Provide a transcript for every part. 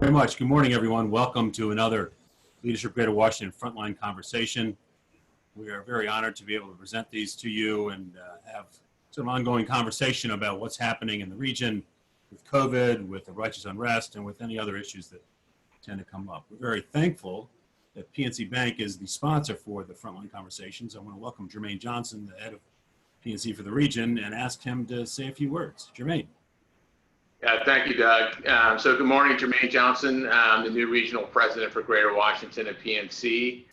Very much. Good morning, everyone. Welcome to another Leadership Greater Washington Frontline Conversation. We are very honored to be able to present these to you and have some ongoing conversation about what's happening in the region with COVID, with the righteous unrest, and with any other issues that tend to come up. We're very thankful that PNC Bank is the sponsor for the Frontline Conversations. I want to welcome Jermaine Johnson, the head of PNC for the region, and ask him to say a few words. Jermaine. Thank you, Doug. So good morning, Jermaine Johnson. I'm the new regional president for Greater Washington at PNC.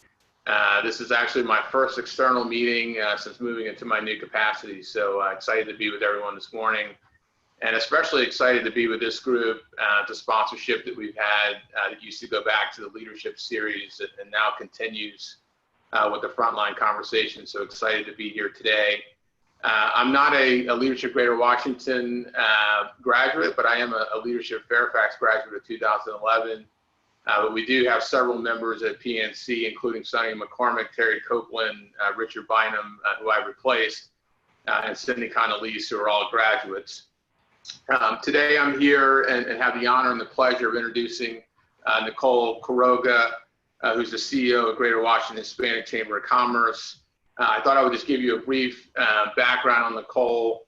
This is actually my first external meeting since moving into my new capacity. So excited to be with everyone this morning, and especially excited to be with this group, the sponsorship that we've had that used to go back to the leadership series and now continues with the Frontline Conversations. So excited to be here today. I'm not a Leadership Greater Washington graduate, but I am a Leadership Fairfax graduate of 2011. But we do have several members at PNC, including Sonny McCormick, Terry Copeland, Richard Bynum, who I replaced, and Cindy Connolese, who are all graduates. Today I'm here and have the honor and the pleasure of introducing Nicole Quiroga, who's the CEO of Greater Washington Hispanic Chamber of Commerce. I thought I would just give you a brief background on Nicole.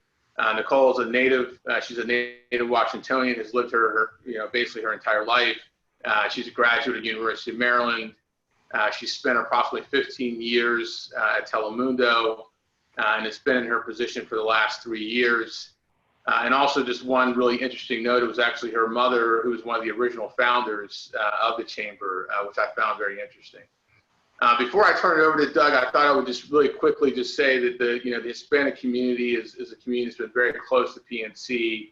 Nicole is a native, she's a native Washingtonian, has lived basically her entire life. She's a graduate of the University of Maryland. She spent approximately 15 years at Telemundo and has been in her position for the last 3 years. And also just one really interesting note, it was actually her mother who was one of the original founders of the chamber, which I found very interesting. Before I turn it over to Doug, I thought I would just really quickly just say that the Hispanic community is a community that's been very close to PNC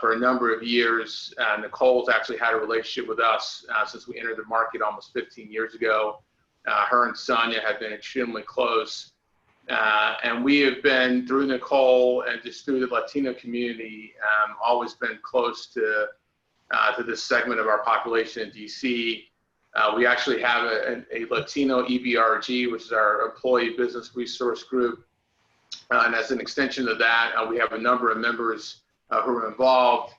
for a number of years. Nicole's actually had a relationship with us since we entered the market almost 15 years ago. Her and Sonia have been extremely close. And we have been, through Nicole and just through the Latino community, always been close to this segment of our population in DC. We actually have a Latino EBRG, which is our Employee Business Resource Group. And as an extension of that, we have a number of members who are involved.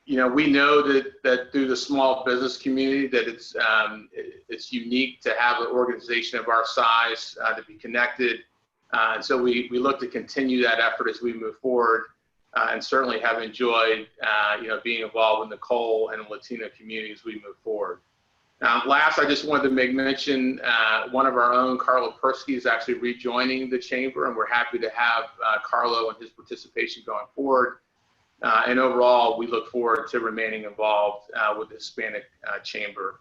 We know that through the small business community that it's unique to have an organization of our size to be connected. And so we look to continue that effort as we move forward, and certainly have enjoyed being involved with Nicole and the Latino community as we move forward. Last, I just wanted to make mention, one of our own, Carlo Persky, is actually rejoining the chamber, and we're happy to have Carlo and his participation going forward. And overall, we look forward to remaining involved with the Hispanic chamber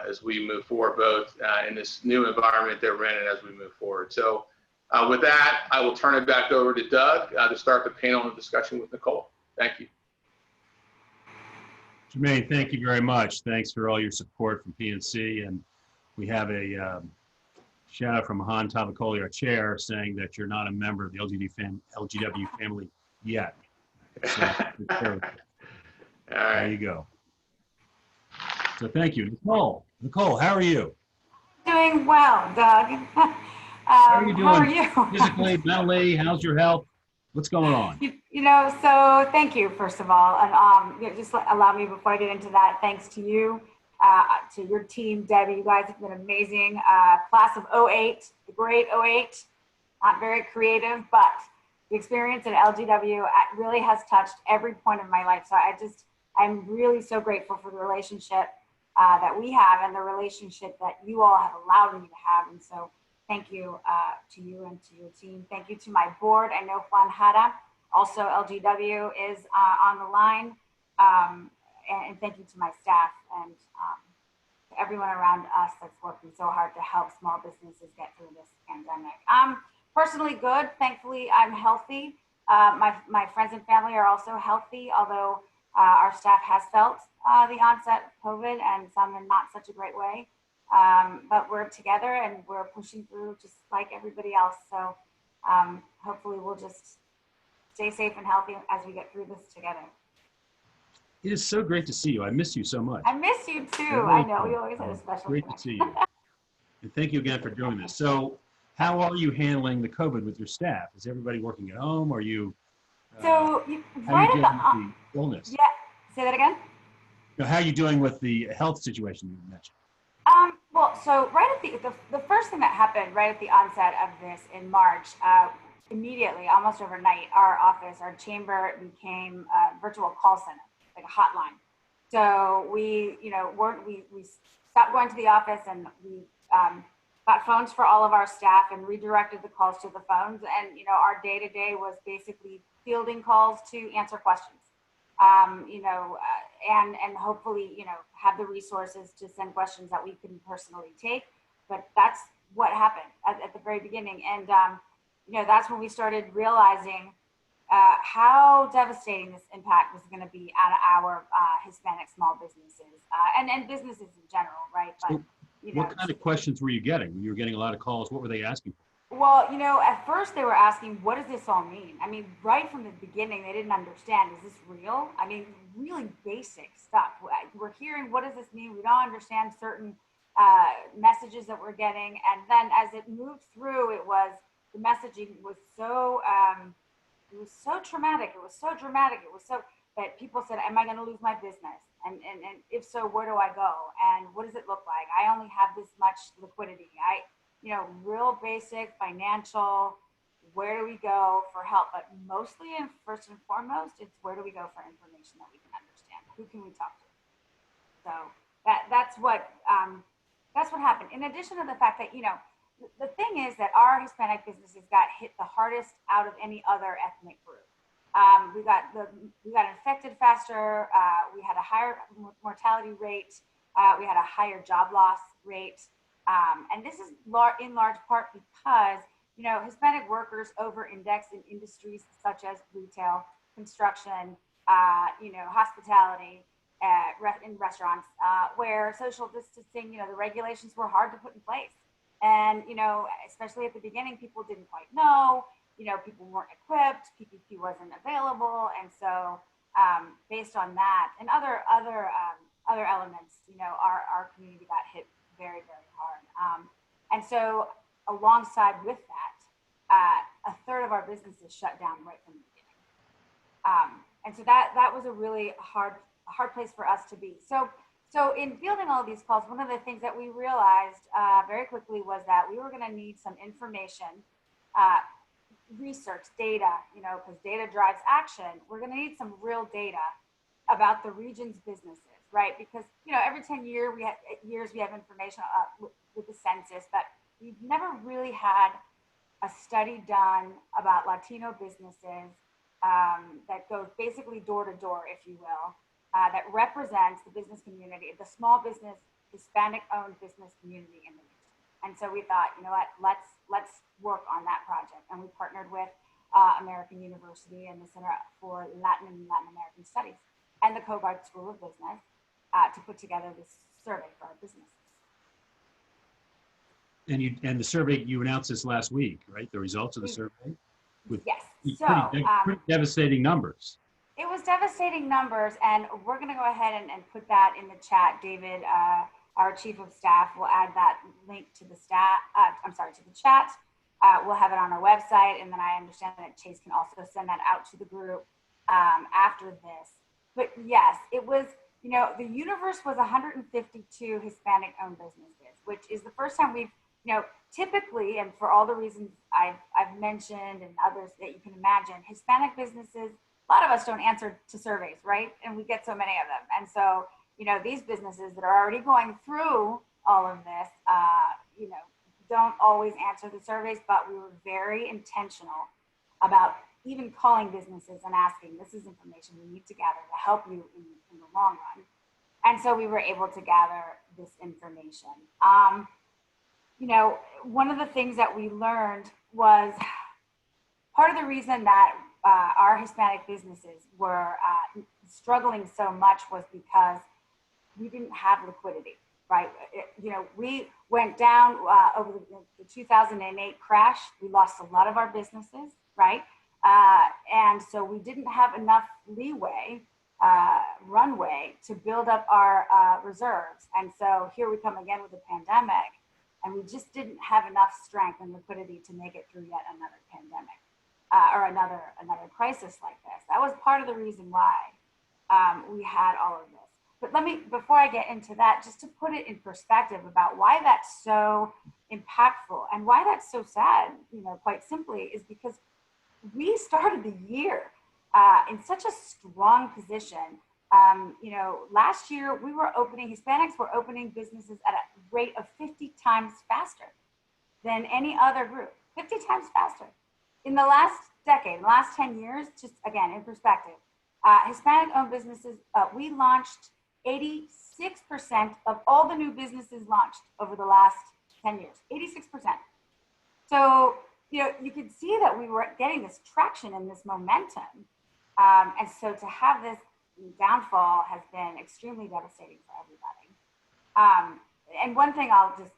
as we move forward, both in this new environment that we're in and as we move forward. So with that, I will turn it back over to Doug to start the panel and discussion with Nicole. Thank you. Jermaine, thank you very much. Thanks for all your support from PNC. And we have a shout out from Han Tavakoli, our chair, saying that you're not a member of the LGW family yet. So, all right. There you go. So thank you. Nicole, how are you? Doing well, Doug. How are you doing? How are you? Physically, mentally, how's your health? What's going on? So thank you, first of all. And just allow me, before I get into that, thanks to you, to your team, Debbie. You guys have been amazing. Class of 08, the great 08, not very creative, but the experience at LGW really has touched every point of my life. So I'm really so grateful for the relationship that we have and the relationship that you all have allowed me to have. And so thank you to you and to your team. Thank you to my board. I know Juan Jara, also LGW, is on the line. And thank you to my staff and to everyone around us that's working so hard to help small businesses get through this pandemic. Personally good. Thankfully, I'm healthy. My friends and family are also healthy, although our staff has felt the onset of COVID, and some in not such a great way. But we're together and we're pushing through just like everybody else. So hopefully we'll just stay safe and healthy as we get through this together. It is so great to see you. I miss you so much. I miss you too. I know, we always had a special Great to see you. And thank you again for doing this. So how are you handling the COVID with your staff? Is everybody working at home? Are you, so how are you dealing with the illness? Yeah, say that again? Now, how are you doing with the health situation you mentioned? Well, so right at the first thing that happened right at the onset of this in March, immediately, almost overnight, our office, our chamber became a virtual call center, like a hotline. So we, we stopped going to the office, and we got phones for all of our staff and redirected the calls to the phones. And, our day to day was basically fielding calls to answer questions. And hopefully, have the resources to send questions that we couldn't personally take. But that's what happened at the very beginning. And, that's when we started realizing how devastating this impact was going to be on our Hispanic small businesses and businesses in general, right? But, So what kind of questions were you getting? You were getting a lot of calls. What were they asking for? Well, at first they were asking, what does this all mean? I mean, right from the beginning, they didn't understand, is this real? I mean, really basic stuff. We're hearing, what does this mean? We don't understand certain messages that we're getting. And then as it moved through, the messaging was so, it was so traumatic. It was so dramatic. It was so that people said, am I going to lose my business? And if so, where do I go? And what does it look like? I only have this much liquidity. Real basic financial, where do we go for help? But mostly and first and foremost, it's where do we go for information that we can understand? Who can we talk to? So that's what happened. In addition to the fact that, the thing is that our Hispanic businesses got hit the hardest out of any other ethnic group. We got infected faster. We had a higher mortality rate. We had a higher job loss rate. And this is in large part because, Hispanic workers over-index in industries such as retail, construction, hospitality, in restaurants, where social distancing, the regulations were hard to put in place. And, especially at the beginning, people didn't quite know, people weren't equipped, PPP wasn't available. And so based on that and other elements, our community got hit very, very hard. And so alongside with that, a third of our businesses shut down right from the beginning. And so that was a really hard place for us to be. So in fielding all of these calls, one of the things that we realized very quickly was that we were going to need some information, research, data, because data drives action. We're going to need some real data about the region's businesses, right? Because, every 10 years we have information with the census, but we've never really had a study done about Latino businesses that goes basically door to door, if you will, that represents the business community, the small business, Hispanic-owned business community in the region. And so we thought, let's work on that project. And we partnered with American University and the Center for Latin and Latin American Studies and the Kogart School of Business to put together this survey for our businesses. And the survey, you announced this last week, right? The results of the survey? With yes. pretty devastating numbers. It was devastating numbers, and we're going to go ahead and put that in the chat. David, our chief of staff, will add that link to the to the chat. We'll have it on our website, and then I understand that Chase can also send that out to the group after this. But yes, it was, the universe was 152 Hispanic-owned businesses, which is the first time we've, typically, and for all the reasons I've mentioned and others that you can imagine, Hispanic businesses, a lot of us don't answer to surveys, right? And we get so many of them. And so, these businesses that are already going through all of this, don't always answer the surveys, but we were very intentional about even calling businesses and asking, this is information we need to gather to help you in the long run. And so we were able to gather this information. One of the things that we learned was part of the reason that our Hispanic businesses were struggling so much was because we didn't have liquidity, right? We went down over the 2008 crash. We lost a lot of our businesses, right? And so we didn't have enough runway to build up our reserves. And so here we come again with the pandemic, and we just didn't have enough strength and liquidity to make it through yet another pandemic. Or another crisis like this. That was part of the reason why we had all of this. But before I get into that, just to put it in perspective about why that's so impactful and why that's so sad, quite simply, is because we started the year in such a strong position. Last year Hispanics were opening businesses at a rate of 50 times faster than any other group, 50 times faster. In the last decade, the last 10 years, just again, in perspective, Hispanic-owned businesses, we launched 86% of all the new businesses launched over the last 10 years, 86%. So, you could see that we were getting this traction and this momentum. And so to have this downfall has been extremely devastating for everybody. And one thing I'll just,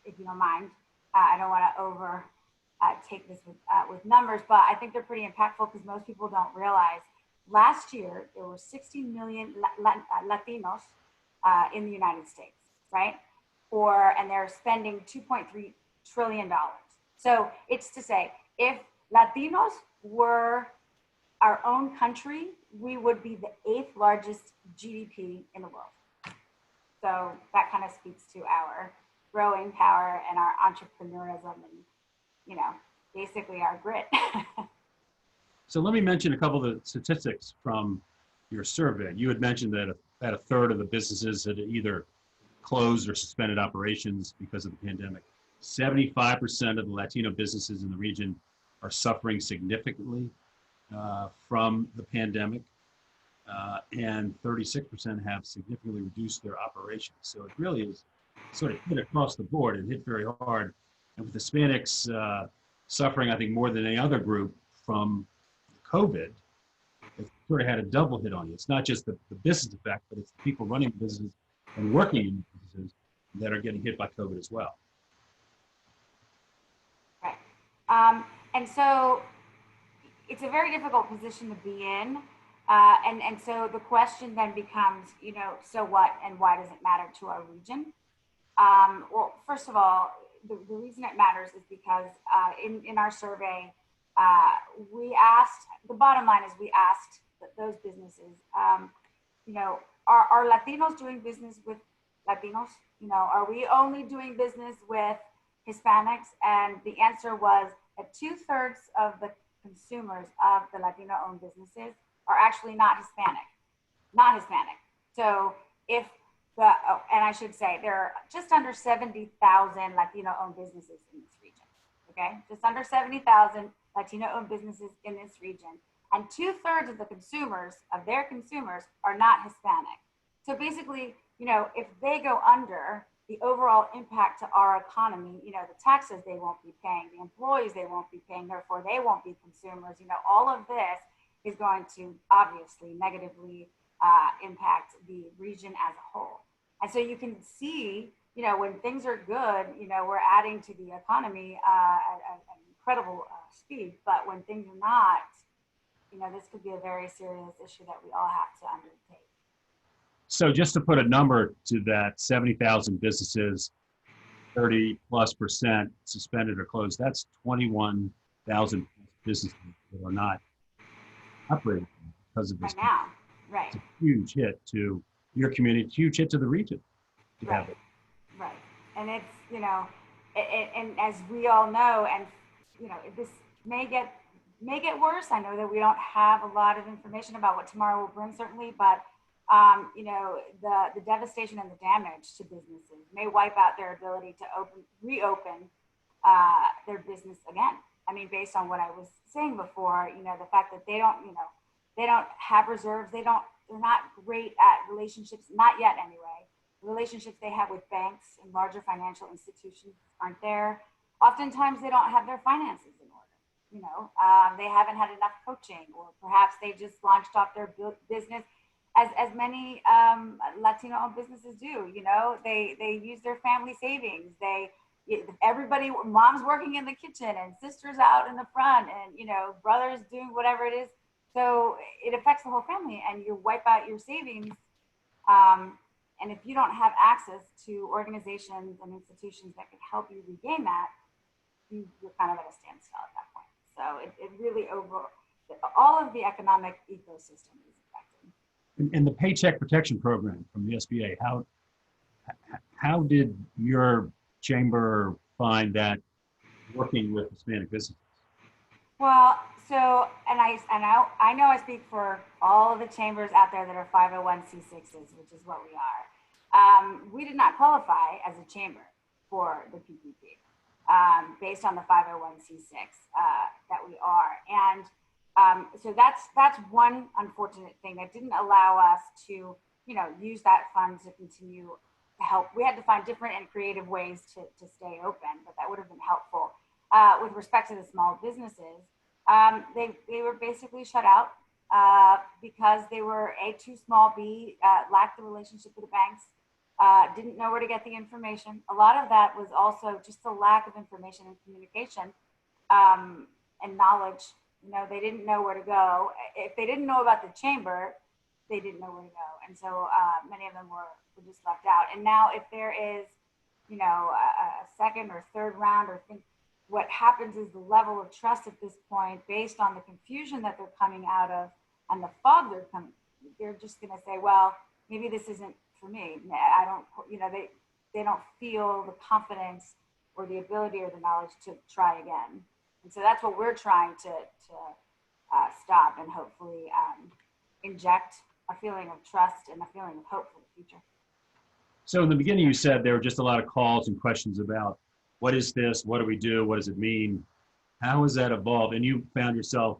if you don't mind, I don't want to take this with numbers, but I think they're pretty impactful because most people don't realize last year there were 60 million Latinos in the United States, right? And they're spending $2.3 trillion. So it's to say, if Latinos were our own country, we would be the 8th largest GDP in the world. So that kind of speaks to our growing power and our entrepreneurism and, basically our grit. So let me mention a couple of the statistics from your survey. You had mentioned that about a third of the businesses had either closed or suspended operations because of the pandemic. 75% of the Latino businesses in the region are suffering significantly from the pandemic, and 36% have significantly reduced their operations. So it really is sort of hit across the board and hit very hard. And with Hispanics suffering, I think, more than any other group from COVID, it sort of had a double hit on you. It's not just the business effect, but it's the people running the business and working in businesses that are getting hit by COVID as well. Right. And so it's a very difficult position to be in. And so the question then becomes, so what and why does it matter to our region? Well, first of all, the reason it matters is because in our survey, the bottom line is we asked those businesses, are Latinos doing business with Latinos? Are we only doing business with Hispanics? And the answer was that 2/3 of the consumers of the Latino-owned businesses are actually not Hispanic. So and I should say, there are just under 70,000 Latino-owned businesses in this region, okay? Just under 70,000 Latino-owned businesses in this region. And 2/3 of their consumers are not Hispanic. So basically, if they go under, the overall impact to our economy, the taxes they won't be paying, the employees they won't be paying, therefore they won't be consumers. All of this is going to obviously negatively impact the region as a whole. And so you can see, when things are good, we're adding to the economy at an incredible speed. But when things are not, this could be a very serious issue that we all have to undertake. So just to put a number to that, 70,000 businesses, 30+% suspended or closed, that's 21,000 businesses that are not operating because of this. Right now, right. It's a huge hit to your community, it's a huge hit to the region. Right. Right. And it's, and as we all know, and, this may get worse. I know that we don't have a lot of information about what tomorrow will bring, certainly, but the devastation and the damage to businesses may wipe out their ability to reopen their business again. I mean, based on what I was saying before, the fact that they don't have reserves, they're not great at relationships, not yet anyway. The relationships they have with banks and larger financial institutions aren't there. Oftentimes they don't have their finances in order. They haven't had enough coaching, or perhaps they just launched off their business as many Latino-owned businesses do. They use their family savings. Everybody, mom's working in the kitchen and sisters out in the front, and brothers doing whatever it is. So it affects the whole family, and you wipe out your savings. And if you don't have access to organizations and institutions that can help you regain that, you're kind of at a standstill at that point. So it really all of the economic ecosystem is affected. in the Paycheck Protection Program from the SBA, how did your chamber find that working with Hispanic businesses? Well, so, and I know I speak for all of the chambers out there that are 501c6s, which is what we are. We did not qualify as a chamber for the PPP based on the 501c6 that we are. And so that's one unfortunate thing that didn't allow us to, use that fund to continue to help. We had to find different and creative ways to stay open, but that would have been helpful. With respect to the small businesses, they were basically shut out because they were A, too small, B, lacked the relationship with the banks, didn't know where to get the information. A lot of that was also just the lack of information and communication and knowledge. They didn't know where to go. If they didn't know about the chamber, they didn't know where to go. And so many of them were just left out. And now if there is, a second or third round, or think what happens is the level of trust at this point, based on the confusion that they're coming out of and the fog they're just going to say, well, maybe this isn't for me. I don't, they don't feel the confidence or the ability or the knowledge to try again. And so that's what we're trying to stop and hopefully inject a feeling of trust and a feeling of hope for the future. So in the beginning, you said there were just a lot of calls and questions about what is this? What do we do? What does it mean? How has that evolved? And you found yourself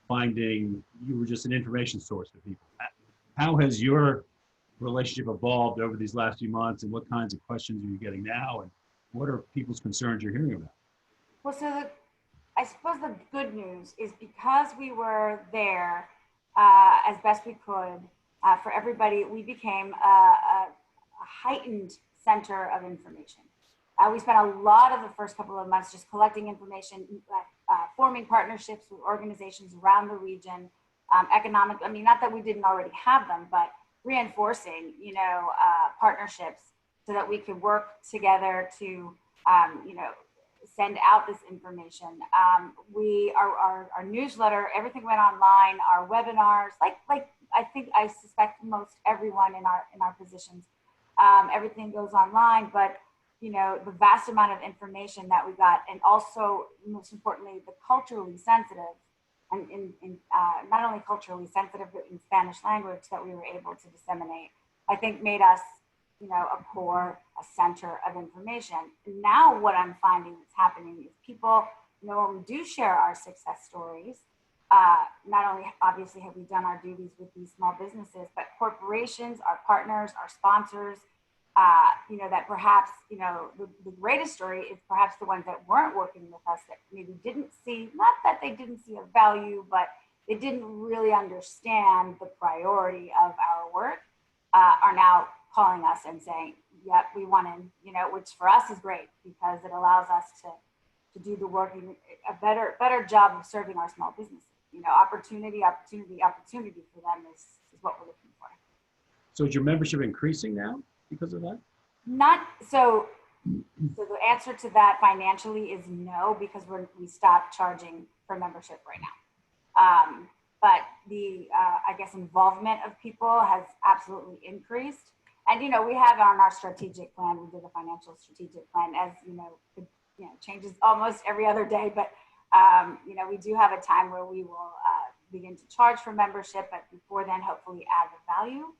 finding you were just an information source for people. How has your relationship evolved over these last few months, and what kinds of questions are you getting now? And what are people's concerns you're hearing about? Well, so I suppose the good news is because we were there as best we could for everybody, we became a heightened center of information. We spent a lot of the first couple of months just collecting information, forming partnerships with organizations around the region, not that we didn't already have them, but reinforcing, partnerships so that we could work together to, send out this information. Our newsletter, everything went online, our webinars, like I suspect most everyone in our positions, everything goes online, but the vast amount of information that we got, and also most importantly, the culturally sensitive, and not only culturally sensitive, but in Spanish language that we were able to disseminate, I think made us, a core, a center of information. And now what I'm finding is happening is people, when we do share our success stories, not only obviously have we done our duties with these small businesses, but corporations, our partners, our sponsors, that perhaps, the greatest story is perhaps the ones that weren't working with us, that maybe didn't see, not that they didn't see a value, but they didn't really understand the priority of our work, are now calling us and saying, yep, we want in, which for us is great because it allows us to do the work, a better job of serving our small businesses. Opportunity for them is what we're looking for. So is your membership increasing now because of that? Not so. So the answer to that financially is no, because we stopped charging for membership right now. But the I guess involvement of people has absolutely increased. And we have on our strategic plan, we did a financial strategic plan, as it changes almost every other day. But we do have a time where we will begin to charge for membership, but before then, hopefully add the value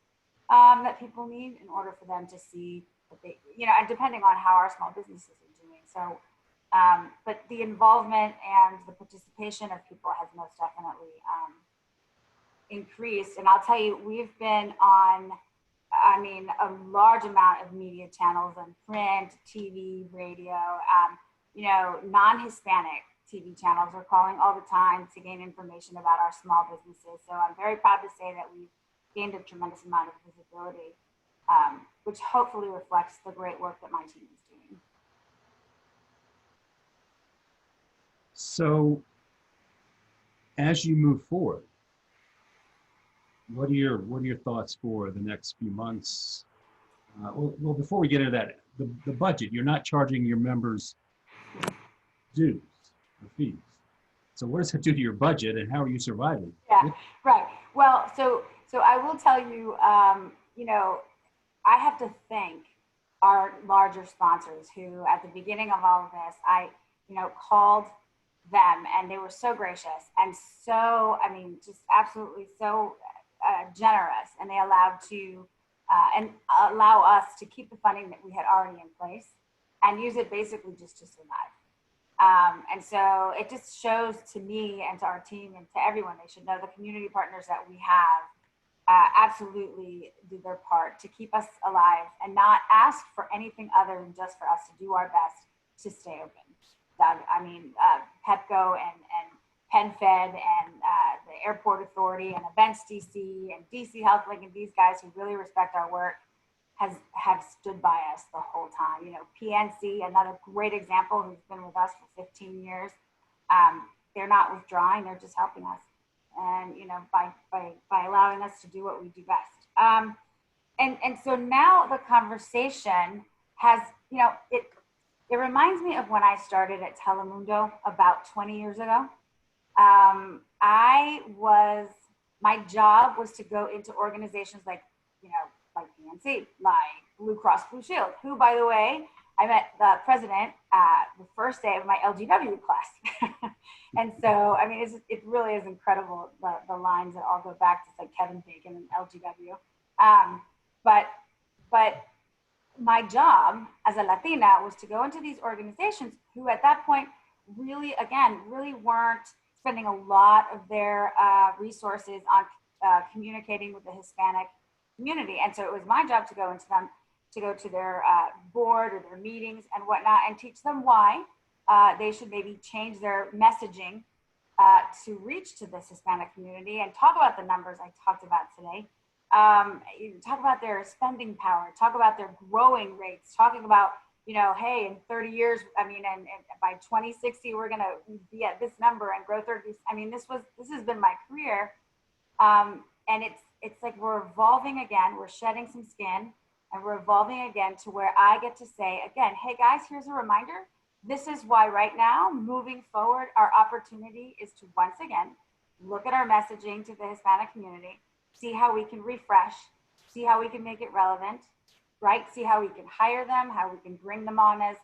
that people need in order for them to see that they, and depending on how our small businesses are doing. So, but the involvement and the participation of people has most definitely increased. And I'll tell you, we've been on, a large amount of media channels on print, TV, radio, non-Hispanic TV channels are calling all the time to gain information about our small businesses. So I'm very proud to say that we've gained a tremendous amount of visibility, which hopefully reflects the great work that my team is doing. So as you move forward, what are your thoughts for the next few months? Well, before we get into that, the budget, you're not charging your members dues or fees. So what does that do to your budget, and how are you surviving? Yeah, right. Well, so So I will tell you, you know, I have to thank our larger sponsors who, at the beginning of all of this, I, you know, called them and they were so gracious and so, I mean, just absolutely so generous, and they allowed to and allow us to keep the funding that we had already in place and use it basically just to survive. And so it just shows to me and to our team and to everyone, they should know the community partners that we have absolutely do their part to keep us alive and not ask for anything other than just for us to do our best to stay open. Doug, I mean, PepCo and PenFed and the Airport Authority and Events DC and DC HealthLink and these guys who really respect our work have stood by us the whole time. You know, PNC, another great example, who's been with us for 15 years. They're not withdrawing, they're just helping us. And, you know, by allowing us to do what we do best. And so now the conversation has, you know, it reminds me of when I started at Telemundo about 20 years ago. My job was to go into organizations like, you know, like PNC, like Blue Cross Blue Shield, who, by the way, I met the president the first day of my LGW class. And so, I mean, it really is incredible, the lines that all go back to like Kevin Bacon and LGW. But my job as a Latina was to go into these organizations who at that point really weren't spending a lot of their resources on communicating with the Hispanic community. And so it was my job to go into them, to go to their board or their meetings and whatnot and teach them why they should maybe change their messaging to reach to this Hispanic community and talk about the numbers I talked about today. Talk about their spending power, talk about their growing rates, talking about, you know, hey, in 30 years, I mean, and by 2060, we're going to be at this number and grow 30. I mean, this has been my career. And it's like we're evolving again, we're shedding some skin and we're evolving again to where I get to say again, hey guys, here's a reminder. This is why right now, moving forward, our opportunity is to once again, look at our messaging to the Hispanic community, see how we can refresh, see how we can make it relevant, right? See how we can hire them, how we can bring them on as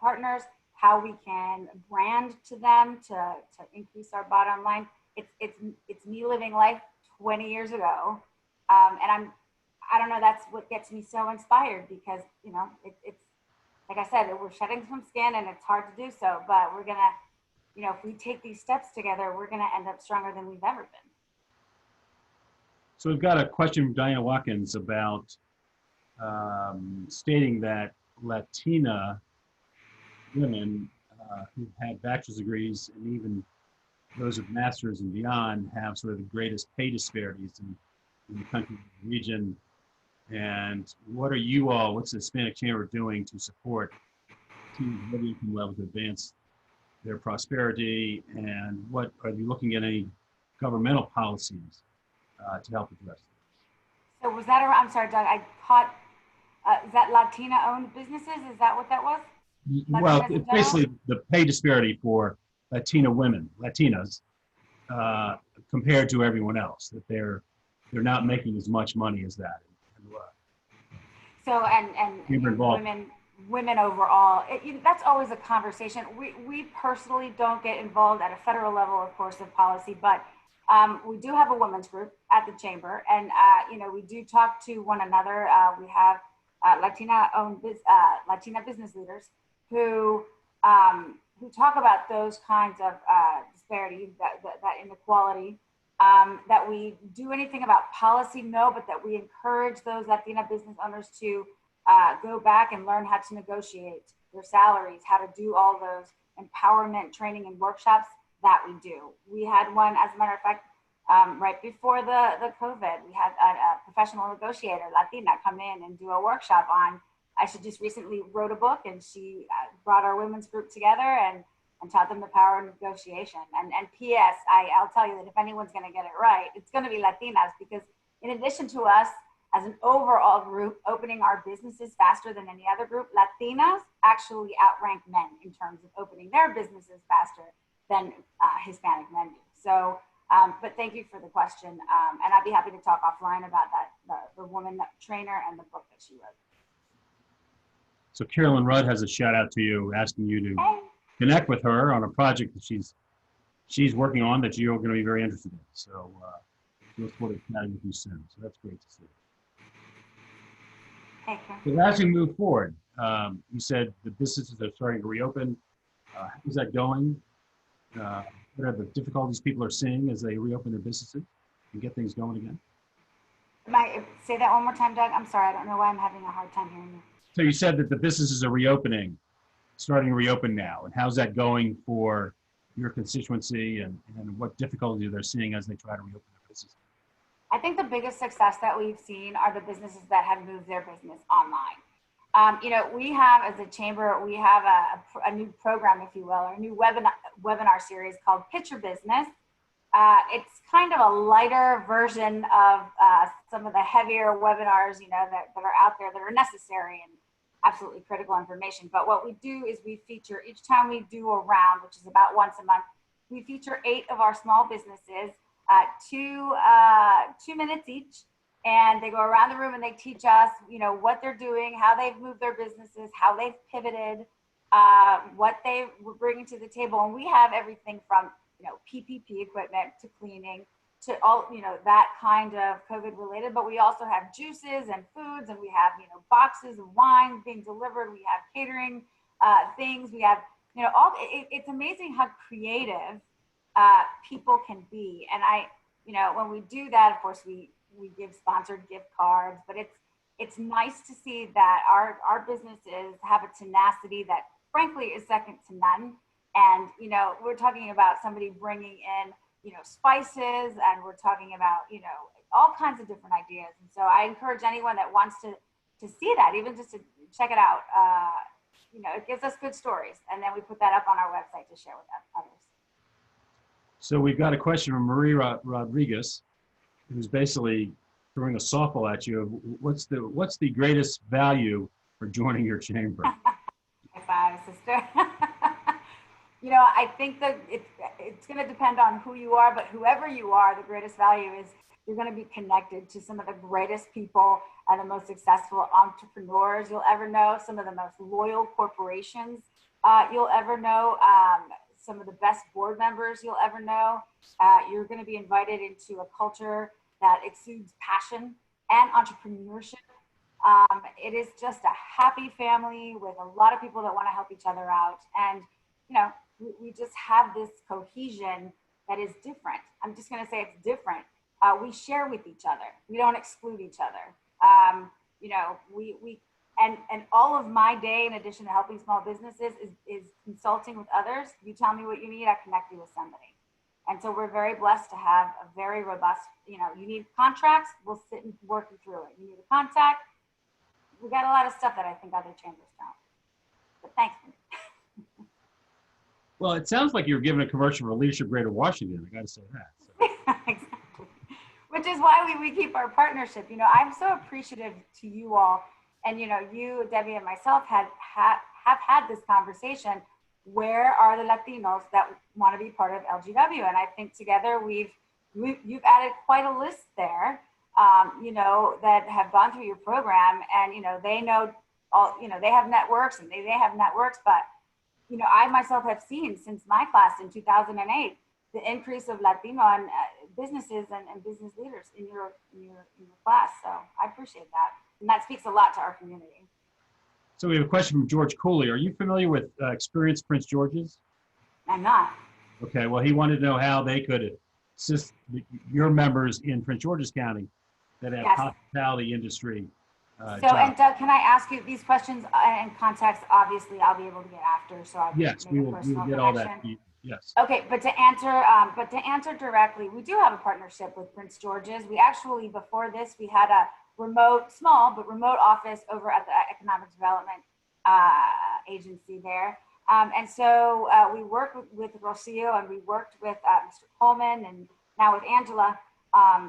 partners, how we can brand to them to increase our bottom line. It's me living life 20 years ago. And I don't know, that's what gets me so inspired because, you know, it's, like I said, we're shedding some skin and it's hard to do so, but we're gonna, you know, if we take these steps together, we're gonna end up stronger than we've ever been. So we've got a question from Diana Watkins about stating that Latina women who had bachelor's degrees and even those with masters and beyond have sort of the greatest pay disparities in the country, the region. And what are you all, what's the Hispanic Chamber doing to support teams at every income level to advance their prosperity? And what are you looking at any governmental policies to help address that? So was that, I'm sorry, Doug, I caught, is that Latina-owned businesses? Is that what that was? Well, it's basically the pay disparity for Latina women, Latinas, compared to everyone else, that they're not making as much money as that. So, and women overall, that's always a conversation. We personally don't get involved at a federal level, of course, of policy, but we do have a women's group at the chamber, and you know, we do talk to one another. We have Latina business leaders who talk about those kinds of disparities, that inequality. That we do anything about policy, no, but that we encourage those Latina business owners to go back and learn how to negotiate their salaries, how to do all those empowerment training and workshops, that we do. We had one, as a matter of fact, right before the COVID, we had a professional negotiator, Latina, come in and do a workshop on, she just recently wrote a book and she brought our women's group together and taught them the power of negotiation. And P.S., I'll tell you that if anyone's going to get it right, it's going to be Latinas, because in addition to us as an overall group opening our businesses faster than any other group, Latinas actually outrank men in terms of opening their businesses faster than Hispanic men do. So But thank you for the question. And I'd be happy to talk offline about that, the woman trainer and the book that she wrote. So Carolyn Rudd has a shout out to you, asking you to connect with her on a project that she's working on that you're going to be very interested in. So she looks forward to chatting with you soon. So that's great to see. Thank you. So as we move forward, you said the businesses are starting to reopen. How's that going? What are the difficulties people are seeing as they reopen their businesses and get things going again? Say that one more time, Doug? I'm sorry, I don't know why I'm having a hard time hearing you. So you said that the businesses are reopening, starting to reopen now. And how's that going for your constituency and what difficulties they're seeing as they try to reopen their businesses? I think the biggest success that we've seen are the businesses that have moved their business online. We have, as a chamber, we have a new program, if you will, or a new webinar series called Pitch Your Business. It's kind of a lighter version of some of the heavier webinars, that are out there that are necessary and absolutely critical information. But what we do is we feature, each time we do a round, which is about once a month, we feature 8 of our small businesses, 2 minutes each. And they go around the room and they teach us, what they're doing, how they've moved their businesses, how they've pivoted, what they were bringing to the table. And we have everything from, PPP equipment to cleaning to all, that kind of COVID related. But we also have juices and foods, and we have, boxes of wine being delivered. We have catering things. We have, it's amazing how creative people can be. And when we do that, of course, we give sponsored gift cards, but it's nice to see that our businesses have a tenacity that frankly is second to none. And, we're talking about somebody bringing in, spices, and we're talking about, all kinds of different ideas. And so I encourage anyone that wants to see that, even just to check it out. It gives us good stories. And then we put that up on our website to share with others. So we've got a question from Marie Rodriguez, who's basically throwing a softball at you. What's the greatest value for joining your chamber? High five, sister. I think that it's going to depend on who you are, but whoever you are, the greatest value is you're going to be connected to some of the greatest people and the most successful entrepreneurs you'll ever know, some of the most loyal corporations you'll ever know, some of the best board members you'll ever know. You're going to be invited into a culture that exudes passion and entrepreneurship. It is just a happy family with a lot of people that want to help each other out. And, we just have this cohesion that is different. I'm just going to say it's different. We share with each other. We don't exclude each other. And all of my day, in addition to helping small businesses, is consulting with others. You tell me what you need, I connect you with somebody. And so we're very blessed to have a very robust, you need contracts, we'll sit and work you through it. You need a contact. We got a lot of stuff that I think other chambers don't. But thanks. Well, it sounds like you're giving a commercial for Leadership Greater Washington. I got to say that. So. Exactly. Which is why we keep our partnership. I'm so appreciative to you all. And, you, Debbie, and myself have had this conversation. Where are the Latinos that want to be part of LGW? And I think together you've added quite a list there, that have gone through your program, and, they know all, they have networks, and they have networks, but, I myself have seen since my class in 2008, the increase of Latino and businesses and business leaders in your class. So I appreciate that. And that speaks a lot to our community. So we have a question from George Cooley. Are you familiar with Experience Prince George's? I'm not. Okay, well, he wanted to know how they could assist your members in Prince George's County that have hospitality industry. And Doug, can I ask you these questions in context? Obviously, I'll be able to get after. So I'll we will get all that. Yes. Okay, but to answer directly, we do have a partnership with Prince George's. We actually, before this, we had a small remote office over at the Economic Development Agency there. And so we worked with Rocio, and we worked with Mr. Coleman, and now with Angela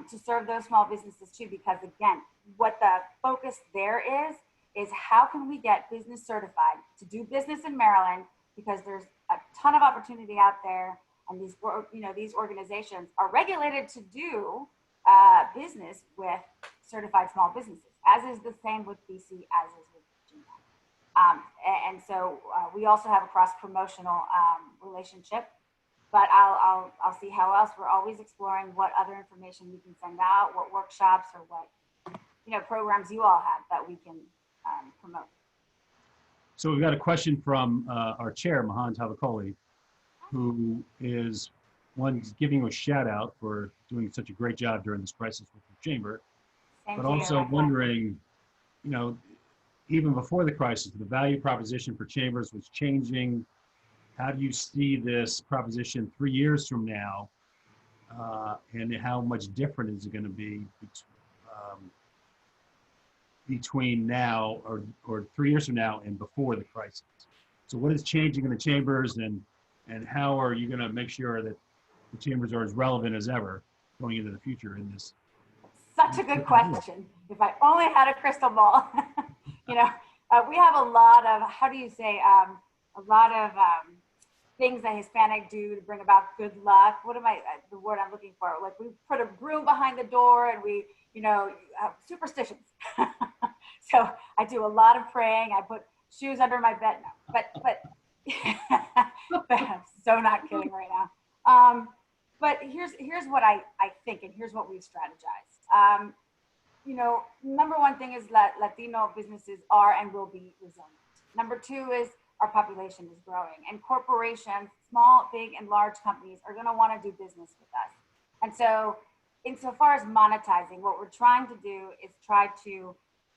to serve those small businesses too, because again, what the focus there is how can we get business certified to do business in Maryland, because there's a ton of opportunity out there. And these organizations are regulated to do business with certified small businesses, as is the same with BC, as is with Virginia. And so we also have a cross-promotional relationship, but I'll see how else. We're always exploring what other information we can send out, what workshops or what programs you all have that we can promote. So we've got a question from our chair, Mahan Tavakoli, who is giving you a shout out for doing such a great job during this crisis with the chamber, but also wondering, even before the crisis, the value proposition for chambers was changing. How do you see this proposition 3 years from now, and how much different is it going to be between now or 3 years from now and before the crisis? So what is changing in the chambers, and how are you going to make sure that the chambers are as relevant as ever going into the future in this? Such a good question. If I only had a crystal ball. We have a lot of, a lot of things that Hispanic do to bring about good luck. What am the word I'm looking for? Like we put a broom behind the door and we, superstitions. So I do a lot of praying. I put shoes under my bed. No, but I'm so not kidding right now. But here's what I think, and here's what we've strategized. Number one thing is that Latino businesses are and will be resilient. Number two is our population is growing, and corporations, small, big, and large companies are going to want to do business with us. And so, insofar as monetizing, what we're trying to do is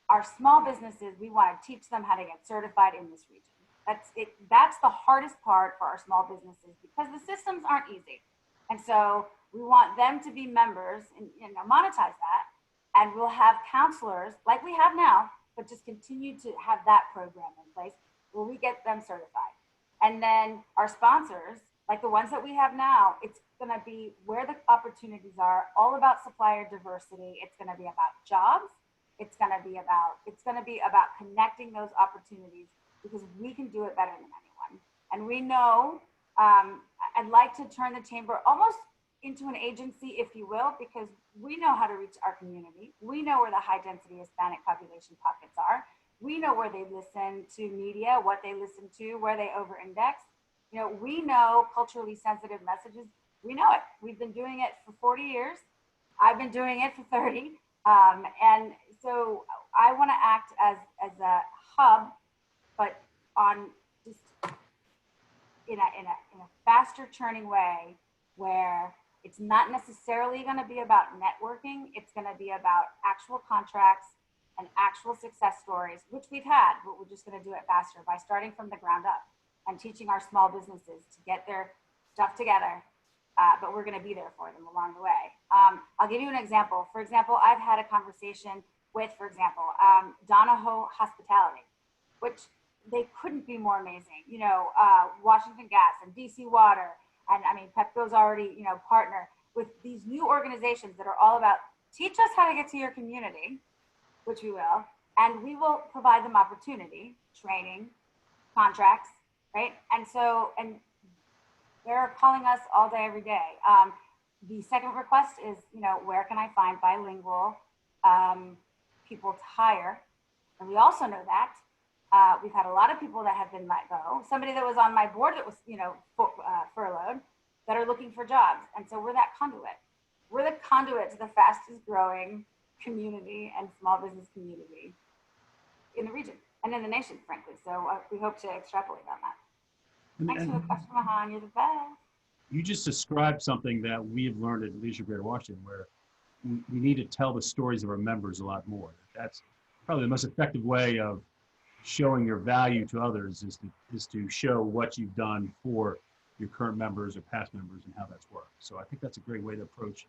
our small businesses, we want to teach them how to get certified in this region. That's the hardest part for our small businesses, because the systems aren't easy. And so we want them to be members and monetize that. And we'll have counselors like we have now, but just continue to have that program in place where we get them certified. And then our sponsors, like the ones that we have now, it's going to be where the opportunities are, all about supplier diversity. It's going to be about jobs. It's going to be about connecting those opportunities, because we can do it better than anyone. And we know, I'd like to turn the chamber almost into an agency, if you will, because we know how to reach our community. We know where the high density Hispanic population pockets are. We know where they listen to media, what they listen to, where they over index. We know culturally sensitive messages. We know it. We've been doing it for 40 years. I've been doing it for 30. And so I want to act as a hub, but on just in a faster churning way, where it's not necessarily going to be about networking. It's going to be about actual contracts and actual success stories, which we've had, but we're just going to do it faster by starting from the ground up and teaching our small businesses to get their stuff together. But we're going to be there for them along the way. I'll give you an example. For example, I've had a conversation with, Donahoe Hospitality, which they couldn't be more amazing. Washington Gas and DC Water. And Pepco's already, partner with these new organizations that are all about teach us how to get to your community, which we will, and we will provide them opportunity, training, contracts, right? And they're calling us all day, every day. The second request is, where can I find bilingual people to hire? And we also know that we've had a lot of people that have been let go. Somebody that was on my board that was, furloughed, that are looking for jobs. And so we're that conduit. We're the conduit to the fastest growing community and small business community in the region and in the nation, frankly. So we hope to extrapolate on that. Thanks for the question, Mahan. You're the best. You just described something that we have learned at Leadership Greater Washington, where we need to tell the stories of our members a lot more. That's probably the most effective way of showing your value to others is to show what you've done for your current members or past members and how that's worked. So I think that's a great way to approach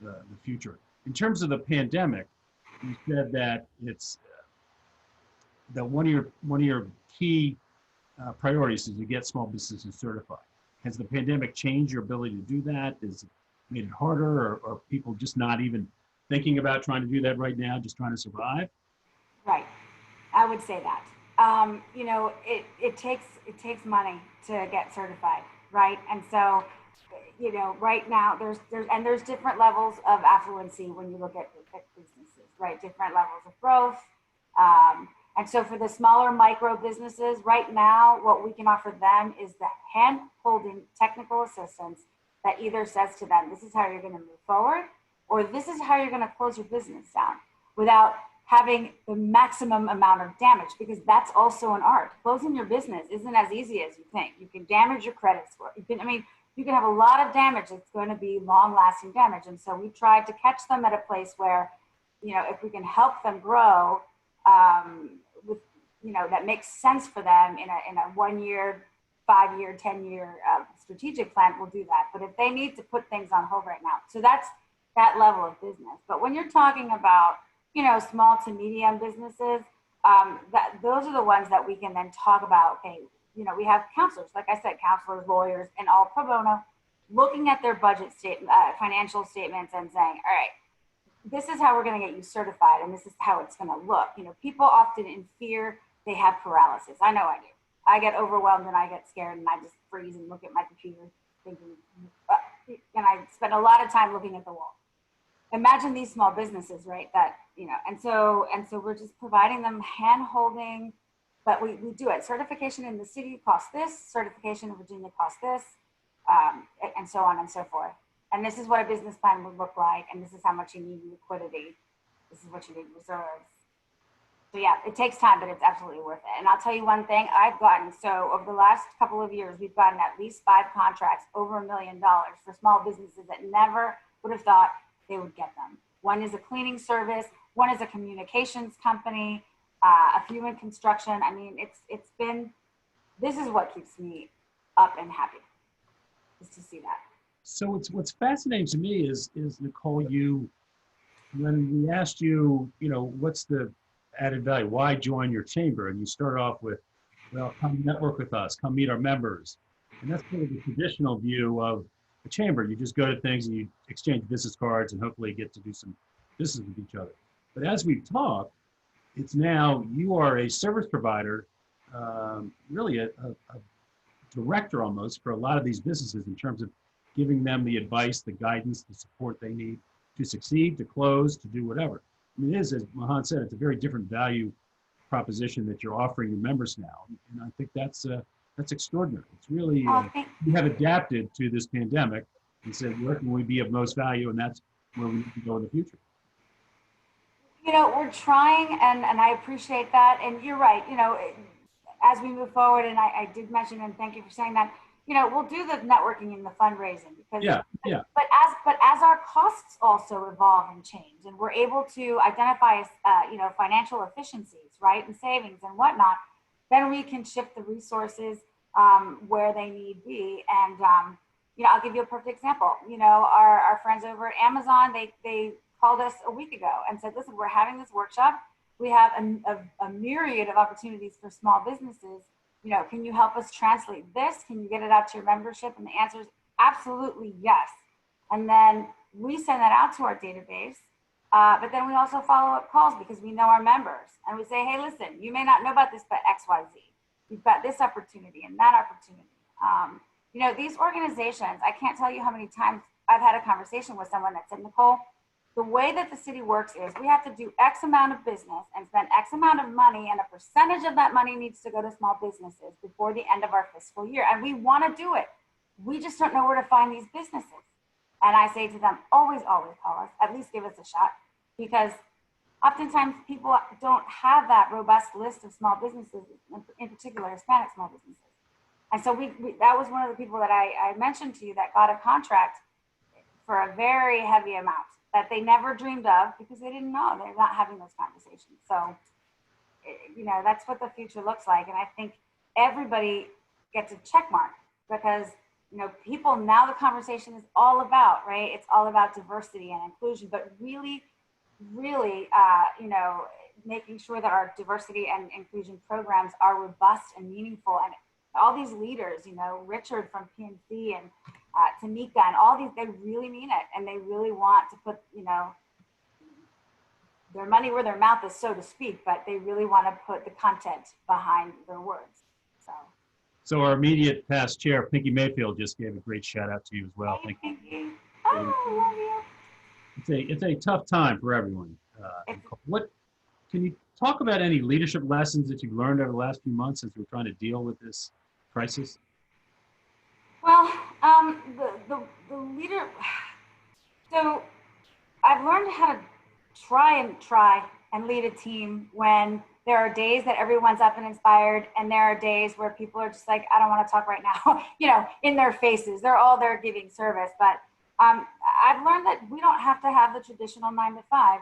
the future. In terms of the pandemic, you said that it's that one of your key priorities is to get small businesses certified. Has the pandemic changed your ability to do that? Has it made it harder, or people just not even thinking about trying to do that right now, just trying to survive? Right. I would say that. It takes money to get certified, right? And so, right now there's different levels of affluency when you look at businesses, right? Different levels of growth. And so for the smaller micro businesses, right now, what we can offer them is the hand-holding technical assistance that either says to them, this is how you're going to move forward, or this is how you're going to close your business down without having the maximum amount of damage, because that's also an art. Closing your business isn't as easy as you think. You can damage your credit score. You can have a lot of damage that's going to be long-lasting damage. And so we tried to catch them at a place where, if we can help them grow, with, that makes sense for them in a 1 year, 5 year, 10-year strategic plan, we'll do that. But if they need to put things on hold right now, so that's that level of business. But when you're talking about, small to medium businesses, those are the ones that we can then talk about. Okay, we have counselors, like I said, counselors, lawyers, and all pro bono, looking at their budget financial statements and saying, all right, this is how we're going to get you certified, and this is how it's going to look. People often in fear, they have paralysis. I know I do. I get overwhelmed and I get scared and I just freeze and look at my computer thinking, and I spend a lot of time looking at the wall. Imagine these small businesses, right? That, and so we're just providing them hand holding, but we do it. Certification in the city costs this, certification in Virginia costs this, and so on and so forth. And this is what a business plan would look like. And this is how much you need in liquidity. This is what you need in reserves. So yeah, it takes time, but it's absolutely worth it. And I'll tell you one thing I've gotten. So over the last couple of years, we've gotten at least 5 contracts over $1 million for small businesses that never would have thought they would get them. One is a cleaning service. One is a communications company, a few in construction. I mean, it's been, this is what keeps me up and happy, is to see that. So what's fascinating to me is Nicole, when we asked you, what's the added value, why join your chamber? And you start off with, well, come network with us, come meet our members. And that's kind of the traditional view of the chamber. You just go to things and you exchange business cards and hopefully get to do some business with each other. But as we've talked, it's now you are a service provider, really a director almost for a lot of these businesses in terms of giving them the advice, the guidance, the support they need to succeed, to close, to do whatever. I mean, it is, as Mahan said, it's a very different value proposition that you're offering your members now. And I think that's extraordinary. It's really, you have adapted to this pandemic and said, where can we be of most value? And that's where we need to go in the future. We're trying, and I appreciate that. And you're right, as we move forward, and I did mention, and thank you for saying that, we'll do the networking and the fundraising because, but as our costs also evolve and change, and we're able to identify, financial efficiencies, right, and savings and whatnot, then we can shift the resources where they need be. And, I'll give you a perfect example. Our friends over at Amazon, they called us a week ago and said, listen, we're having this workshop. We have a myriad of opportunities for small businesses. Can you help us translate this? Can you get it out to your membership? And the answer is absolutely yes. And then we send that out to our database. But then we also follow up calls because we know our members. And we say, hey, listen, you may not know about this, but X, Y, Z. You've got this opportunity and that opportunity. These organizations, I can't tell you how many times I've had a conversation with someone that said, Nicole, the way that the city works is we have to do X amount of business and spend X amount of money, and a percentage of that money needs to go to small businesses before the end of our fiscal year. And we want to do it. We just don't know where to find these businesses. And I say to them, always, always call us, at least give us a shot, because oftentimes people don't have that robust list of small businesses, in particular Hispanic small businesses. And so that was one of the people that I mentioned to you that got a contract for a very heavy amount that they never dreamed of because they didn't know. They're not having those conversations. So, that's what the future looks like. And I think everybody gets a check mark because, people now, the conversation is all about, right? It's all about diversity and inclusion, but really, making sure that our diversity and inclusion programs are robust and meaningful. And all these leaders, Richard from PNC and Tanika and all these, they really mean it. And they really want to put, their money where their mouth is, so to speak, but they really want to put the content behind their words. So So our immediate past chair, Pinky Mayfield, just gave a great shout out to you as well. Hey, Thank you. Pinky. Oh, I love you. It's a tough time for everyone. It's- What can you talk about any leadership lessons that you've learned over the last few months since we're trying to deal with this crisis? Well, the leader, so I've learned how to try and lead a team when there are days that everyone's up and inspired, and there are days where people are just like, I don't want to talk right now, in their faces. They're all there giving service. But I've learned that we don't have to have the traditional 9 to 5.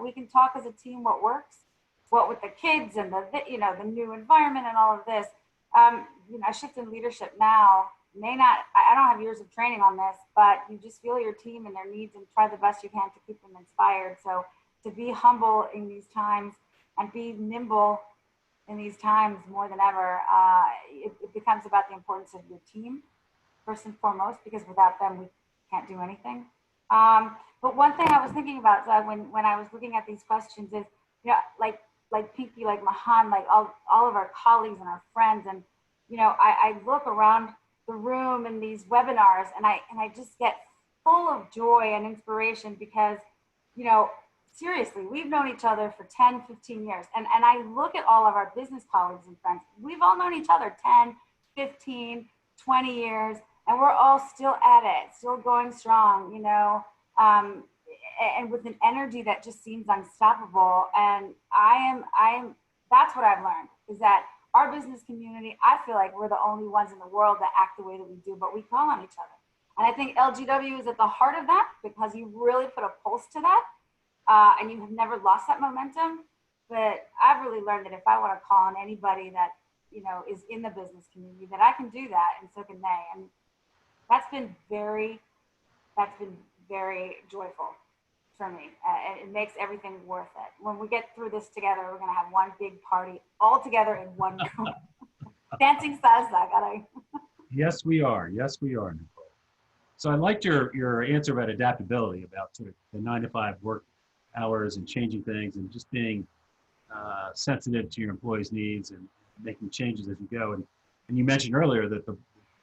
We can talk as a team what works, what with the kids and the new environment and all of this. A shift in leadership now may not, I don't have years of training on this, but you just feel your team and their needs and try the best you can to keep them inspired. So to be humble in these times and be nimble in these times more than ever, it becomes about the importance of your team first and foremost, because without them, we can't do anything. But one thing I was thinking about when I was looking at these questions is, like Pinky, like Mahan, like all of our colleagues and our friends, and I look around the room in these webinars, and I just get full of joy and inspiration because, seriously, we've known each other for 10, 15 years. And I look at all of our business colleagues and friends. We've all known each other 10, 15, 20 years, and we're all still at it, still going strong, and with an energy that just seems unstoppable. And that's what I've learned, is that our business community, I feel like we're the only ones in the world that act the way that we do, but we call on each other. And I think LGW is at the heart of that, because you really put a pulse to that, and you have never lost that momentum. But I've really learned that if I want to call on anybody that, is in the business community, that I can do that, and so can they. And that's been very joyful for me. And it makes everything worth it. When we get through this together, we're going to have one big party all together in one room. Dancing salsa, got Yes, we are. Yes, we are, Nicole. So I liked your answer about adaptability, about sort of the 9 to 5 work hours and changing things and just being sensitive to your employees' needs and making changes as you go. And you mentioned earlier that a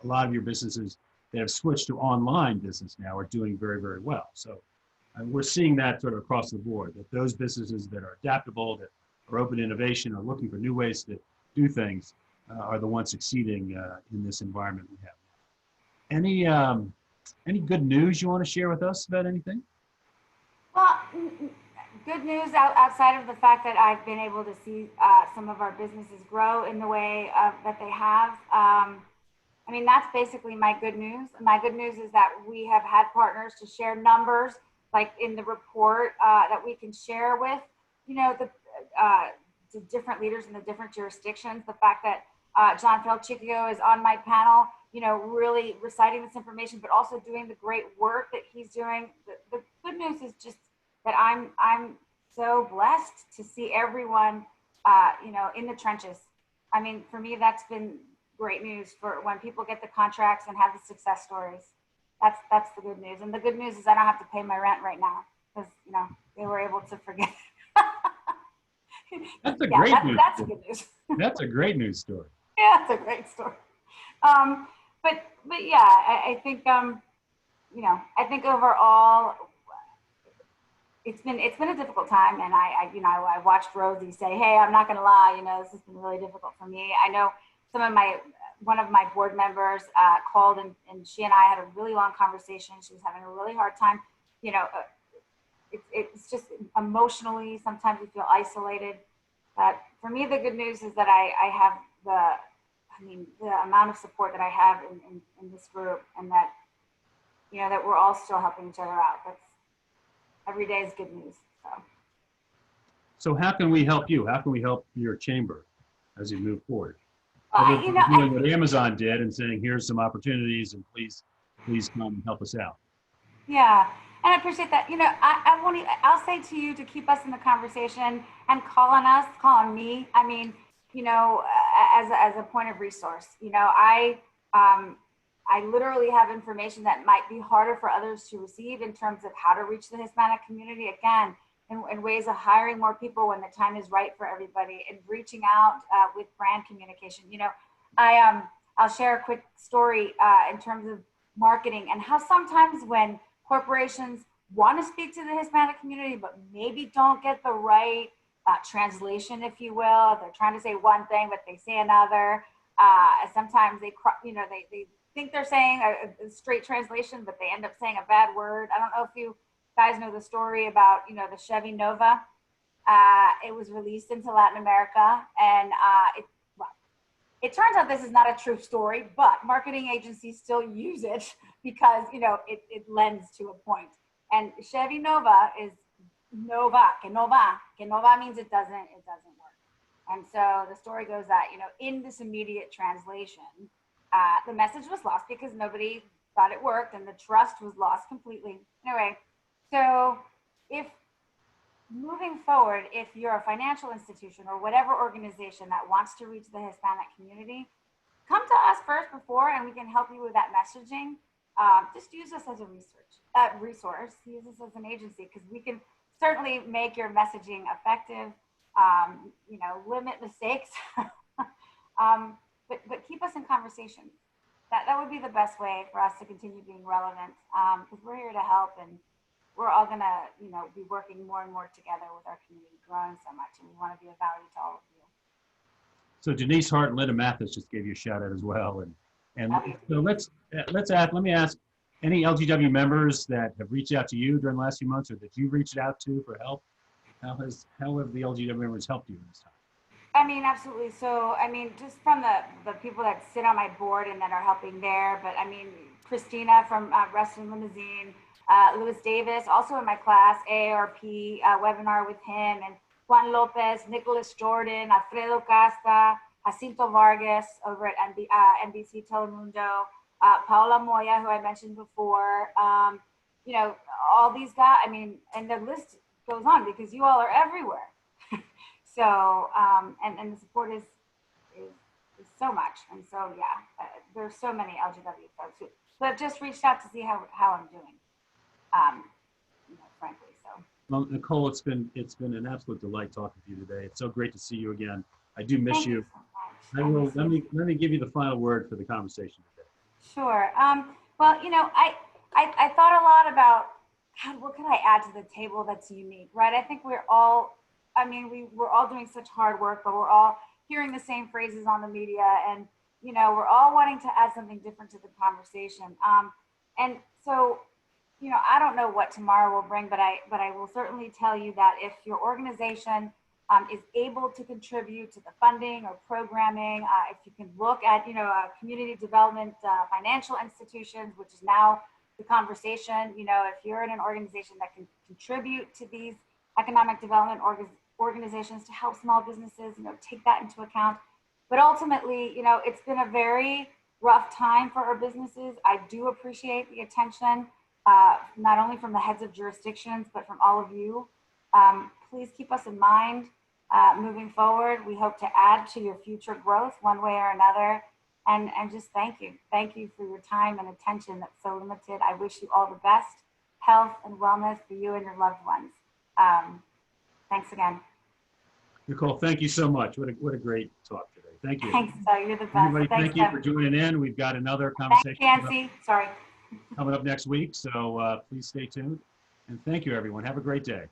lot of your businesses that have switched to online business now are doing very, very well. So we're seeing that sort of across the board, that those businesses that are adaptable, that are open to innovation, are looking for new ways to do things, are the ones succeeding in this environment we have. Any good news you want to share with us about anything? Well, good news outside of the fact that I've been able to see some of our businesses grow in the way that they have. That's basically my good news. My good news is that we have had partners to share numbers, like in the report that we can share with, the different leaders in the different jurisdictions. The fact that John Felchico is on my panel, really reciting this information, but also doing the great work that he's doing. The good news is just that I'm so blessed to see everyone, in the trenches. For me, that's been great news for when people get the contracts and have the success stories. That's the good news. And the good news is I don't have to pay my rent right now because, they were able to forget. That's a great news. That's good news. That's a great news story. Yeah, it's a great story. But yeah, I think, I think overall, it's been a difficult time. And I watched Rosie say, hey, I'm not going to lie, this has been really difficult for me. I know one of my board members called and she and I had a really long conversation. She was having a really hard time. It's just emotionally, sometimes we feel isolated. But for me, the good news is that I have the amount of support that I have in this group, and that, that we're all still helping each other out. Every day is good news. So how can we help you? How can we help your chamber as you move forward? Doing what Amazon did and saying, here's some opportunities and please come and help us out. Yeah, and I appreciate that. I'll say to you to keep us in the conversation and call on me. As a point of resource, I literally have information that might be harder for others to receive in terms of how to reach the Hispanic community, again, in ways of hiring more people when the time is right for everybody, and reaching out with brand communication. I'll share a quick story in terms of marketing and how sometimes when corporations want to speak to the Hispanic community, but maybe don't get the right translation, if you will. They're trying to say one thing, but they say another. Sometimes they think they're saying a straight translation, but they end up saying a bad word. I don't know if you guys know the story about, the Chevy Nova. It was released into Latin America, and it turns out this is not a true story, but marketing agencies still use it because, it lends to a point. And Chevy Nova is Nova, que nova means it doesn't work. And so the story goes that, in this immediate translation, the message was lost because nobody thought it worked and the trust was lost completely. Anyway, so if moving forward, if you're a financial institution or whatever organization that wants to reach the Hispanic community, come to us first before, and we can help you with that messaging. Just use us as a resource, use us as an agency, because we can certainly make your messaging effective, limit mistakes, but keep us in conversation. That would be the best way for us to continue being relevant, because we're here to help, and we're all gonna, be working more and more together with our community growing so much, and we want to be of value to all of you. So Denise Hart and Linda Mathis just gave you a shout out as well, and so let me ask, any LGW members that have reached out to you during the last few months, or that you reached out to for help? How have the LGW members helped you in this time? I mean, absolutely. So, just from the people that sit on my board and that are helping there, but Christina from Reston Limousine, Louis Davis, also in my class, AARP webinar with him, and Juan Lopez, Nicholas Jordan, Alfredo Casta, Jacinto Vargas over at NBC Telemundo, Paola Moya, who I mentioned before, all these guys, and the list goes on because you all are everywhere. So, and the support is so much. And so, there's so many LGW folks who have just reached out to see how I'm doing, frankly, so. Well, Nicole, it's been an absolute delight talking to you today. It's so great to see you again. I do miss you. So much. Let me give you the final word for the conversation today. Sure. Well, I thought a lot about, God, what can I add to the table that's unique, right? I think we're all doing such hard work, but we're all hearing the same phrases on the media, and, we're all wanting to add something different to the conversation. And so, I don't know what tomorrow will bring, but I will certainly tell you that if your organization is able to contribute to the funding or programming, if you can look at, community development, financial institutions, which is now the conversation, if you're in an organization that can contribute to these economic development organizations to help small businesses, take that into account. But ultimately, it's been a very rough time for our businesses. I do appreciate the attention, not only from the heads of jurisdictions, but from all of you. Please keep us in mind moving forward. We hope to add to your future growth one way or another. And just thank you. Thank you for your time and attention that's so limited. I wish you all the best health and wellness for you and your loved ones. Thanks again. Nicole, thank you so much. What a great talk today. Thank you. Thanks, Doug. You're the best. Everybody, Thanks, thank you for tuning in. We've got another conversation Thanks, Nancy. Sorry. coming up next week, so please stay tuned. And thank you, everyone. Have a great day.